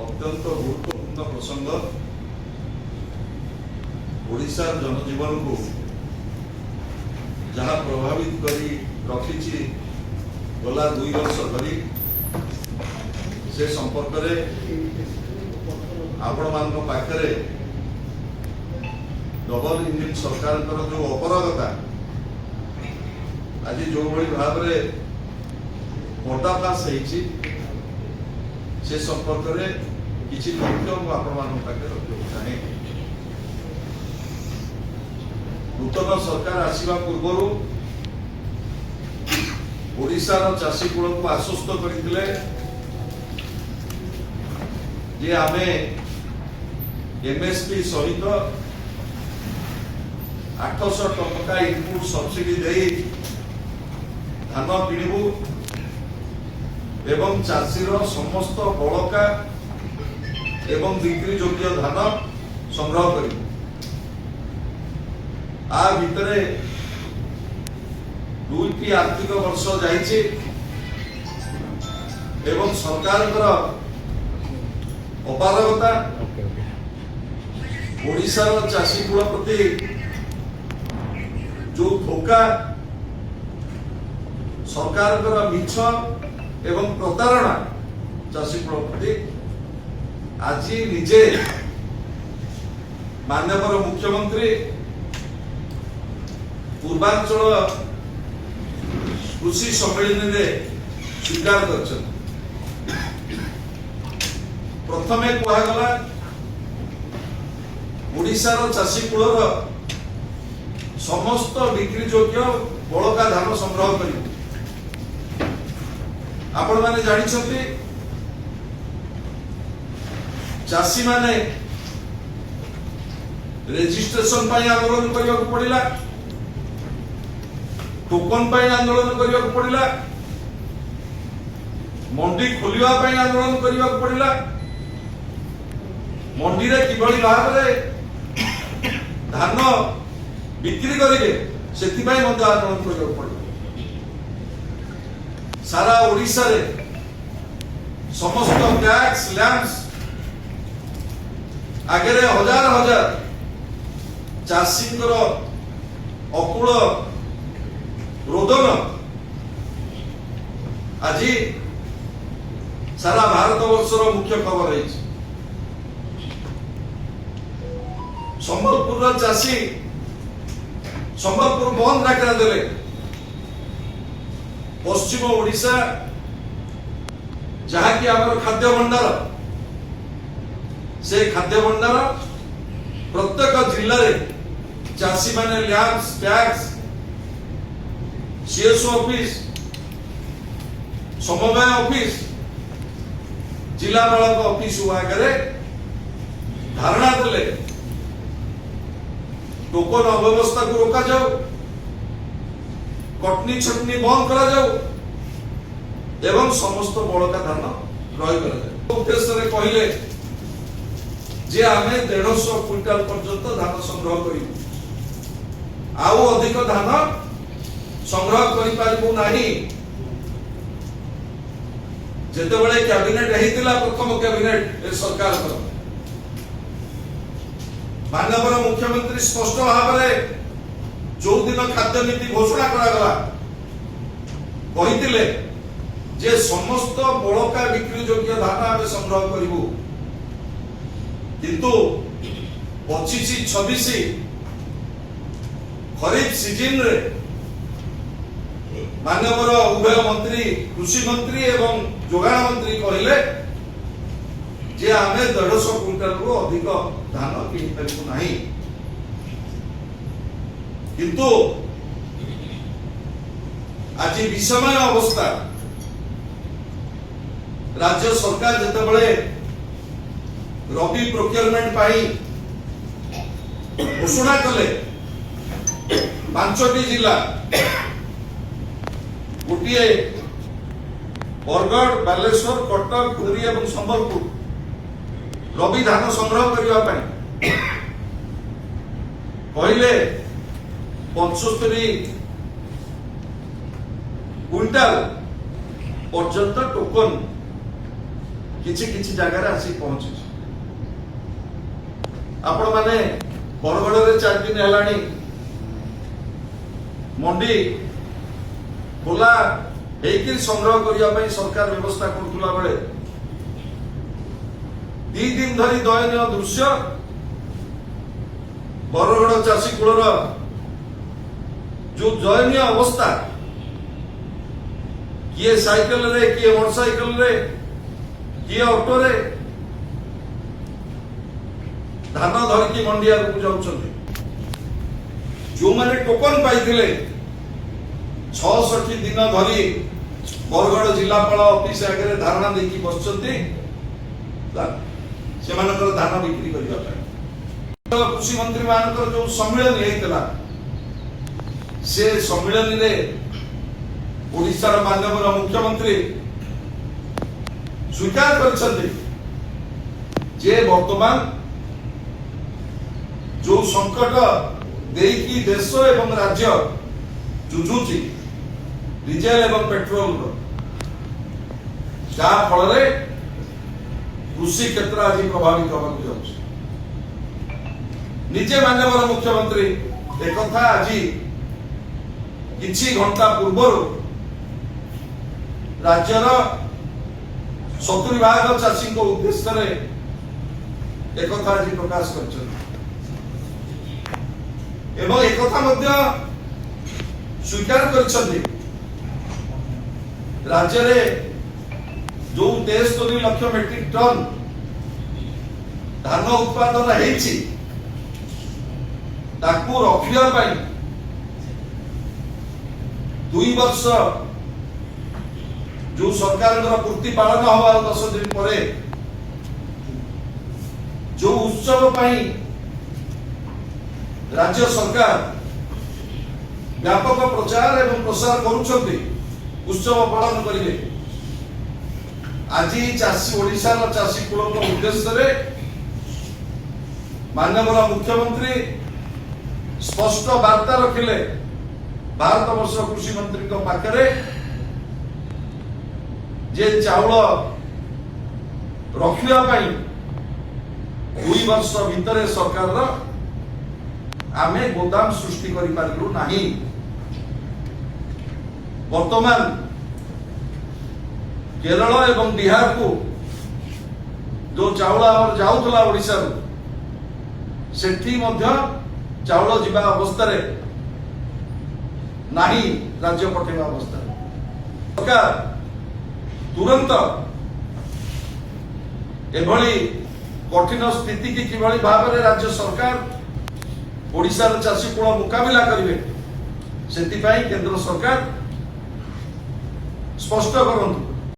अत्यंत गुरुत्वपूर्ण प्रसंग ओडिशा जनजीवन को जहाँ प्रभावित करी रखी गला 2 वर्ष धरी से संपर्क आपण मान पाखे डबल इंजिन सरकार जो अपरागता आज जो भाई भाव में पर्दाफाश से संपर्क में किसी तथ्य आपण पाखे रखा चाहे। नूतन सरकार आसवा पूर्व ओडिशार चाषी कूल को आश्वस्त करते जे आमे एमएसपी सहित 800 टंका इनपुट सब्सिडी दे धान किणबू एवं चाषीर समस्त बड़का एवं बिक्री योग्य धान संग्रह कर भितरे 2टी आर्थिक वर्ष जाइए एवं सरकार अपारगता ओडिशार चाषी कूल प्रति जो धोखा सरकार मिछ एवं प्रतारणा चाषी कूल प्रति आज निजे माननीय मुख्यमंत्री पूर्वांचल कृषि सम्मेलन में स्वीकार कर प्रथमे कहगला ओडिशार चाषी कूलर समस्त बिक्री योग्य बड़का धान संग्रह कर आपण माने जानिछथि चाषी माने रेजिस्ट्रेशन पाई आंदोलन करबा को पड़िला टोकन पाई आंदोलन करबा को पड़िला मंडी खोलिबा पाई आंदोलन करबा को पड़िला मंडी रे किभली भाव रे धान बिक्री करेंगे से आंदोलन करबा को पड़िला सारा ओडिशा रे समस्त टैक्स लैंड्स आगे हजार हजार चाषी अकूल रोदन आज सारा भारत वर्षर मुख्य खबर है। संबलपुर चाषी संबलपुर बंद डाकरा देले पश्चिम ओडिशा जहाँकि आमर खाद्य भंडार से खाद्य भंडार प्रत्येक जिले में चाषी माने लैंड्स टैक्स सीएसओ ऑफिस समवाय ऑफिस जिलापाल ऑफिस आगे धारणा देले टोकन अव्यवस्था को रोका जाओ कटनी छटनी बंद करा जाओ एवं समस्त बड़का धान क्रय करा जाए उद्देश्य कहले जे आमे 150 क्विंटाल पर्यंत धान संग्रह करिबु आउ अधिक धान संग्रह करि पारिबु नाही। जेते बेले कैबिनेट हेतिला प्रथम कैबिनेट सरकार माननीय मुख्यमंत्री स्पष्ट भाव में जो दिन खाद्य नीति घोषणा करा कहितिले जे समस्त बड़का बिक्री योग्य धान आमे संग्रह करिबु किंतु 25-26 खरीफ सीजन रे माननीय उभय मंत्री कृषि मंत्री एवं जोगाण मंत्री कहले जे आमे 150 क्विंटाल रु अधिक धान किनि परिबु नाही किंतु आज विषमय अवस्था राज्य सरकार जेतेबेले रबी प्रोक्योरमेंट पाई घोषणा कले 5टी जिला गोटे बरगढ़ बालेश्वर कटक पुरी और संबलपुर रबी धान संग्रह करने कहले 75 क्विंटाल पर्यंत टोकन किछि किछि जगह आसी पहुंची। आपण माने बरगड़ रे 4 दिन हेलाणी मंडी खोला हेकि संग्रह करिया पई सरकार व्यवस्था करतुला बेले 2 दिन धरी दयनीय दृश्य बरगड़ चाषी कूलर जो दयनीय अवस्था, किए साइकिल रे किए मोटरसाइकिल रे किए ऑटो रे धान धरिकी मंडी आगु जाउछन्ति। जो माने टोकन पाइथिले 66 दिन धरी बरगड़ जिलापाल ऑफिस आगे धारणा देखी बसछन्ति सेमानकर धान बिक्री करिया पय। कृषि मंत्री मानकर जो सम्मेलन हेइतला से सम्मेलन रे ओडिशा माननीय मुख्यमंत्री स्वीकार करछन्ति जे वर्तमान जो संकट देकी देश एवं राज्य जुझुची डीजेल एवं पेट्रोल जहाँ फल कृषि क्षेत्र आज प्रभावित होगा जाऊँ। निजे माननीय मुख्यमंत्री एक आज किछि घंटा पूर्व राज्यर 70 भाग चाषी उद्देश्य एक आज प्रकाश कर एवं एक स्वीकार कर राज्य में जो 73 लाख मेट्रिक टन धान उत्पादन है ताकू रखिया 2 वर्ष जो सरकार पूर्ति पालन हवा 10 दिन पर जो उत्सव पाई राज्य सरकार व्यापक प्रचार एवं प्रसार करुछन्ति उत्सव पालन करिवे। आज चाषी ओडिशा चाषी कूल उद्देश्य माननीय मुख्यमंत्री स्पष्ट वार्ता रखिले भारत वर्ष कृषि मंत्री पाखरे जे चाउल रखिया 2 वर्ष भितर सरकार आमे गोदाम सृष्टि करि पारिलु नाही। वर्तमान केरल एवं बिहार को जो चाउल जाउथला ओडिशा सेठी मध्य चाउल जिबा अवस्था रे नाही राज्य पठेबा अवस्था सरकार तुरंत एभली कठिन स्थिति की किभली भाव में राज्य सरकार ओडिशा चाषी कूल मुकाबिला करेंगे से केंद्र सरकार स्पष्ट करंतु।